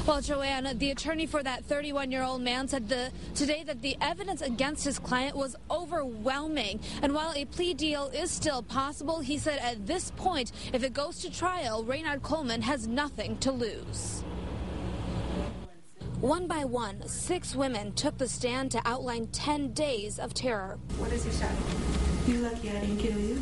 Well, Joanne, the attorney for that 31-year-old man said today that the evidence against his client was overwhelming. And while a plea deal is still possible, he said at this point, if it goes to trial, Raynard Coleman has nothing to lose. One by one, 6 women took the stand to outline 10 days of terror. What is your shot? You lucky I didn't kill you.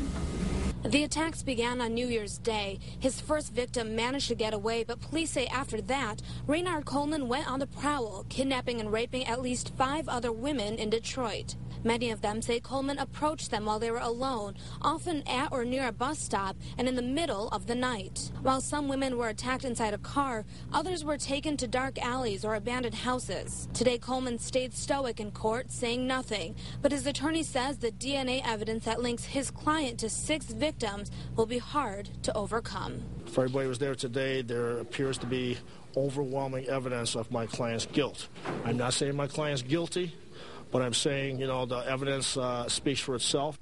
The attacks began on New Year's Day. His first victim managed to get away, but police say after that, Raynard Coleman went on the prowl, kidnapping and raping at least 5 other women in Detroit. Many of them say Coleman approached them while they were alone, often at or near a bus stop and in the middle of the night. While some women were attacked inside a car, others were taken to dark alleys or abandoned houses. Today, Coleman stayed stoic in court, saying nothing, but his attorney says the DNA evidence that links his client to 6 victims will be hard to overcome. If everybody was there today, there appears to be overwhelming evidence of my client's guilt. I'm not saying my client's guilty, but I'm saying, the evidence speaks for itself.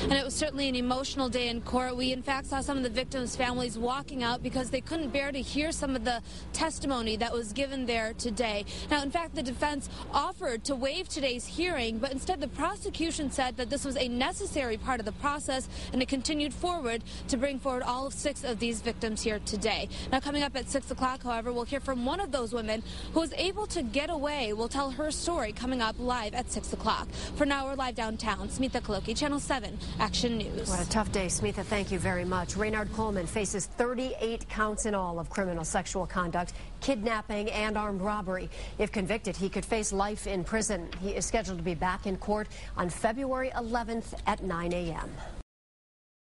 And it was certainly an emotional day in court. We, in fact, saw some of the victims' families walking out because they couldn't bear to hear some of the testimony that was given there today. Now, in fact, the defense offered to waive today's hearing, but instead the prosecution said that this was a necessary part of the process, and it continued forward to bring forward all 6 of these victims here today. Now, coming up at 6 o'clock, however, we'll hear from one of those women who was able to get away. We'll tell her story coming up live at 6 o'clock. For now, we're live downtown. Smitha Kaloki, Channel 7. Action News. What a tough day, Smitha. Thank you very much. Raynard Coleman faces 38 counts in all of criminal sexual conduct, kidnapping, and armed robbery. If convicted, he could face life in prison. He is scheduled to be back in court on February 11th at 9 a.m.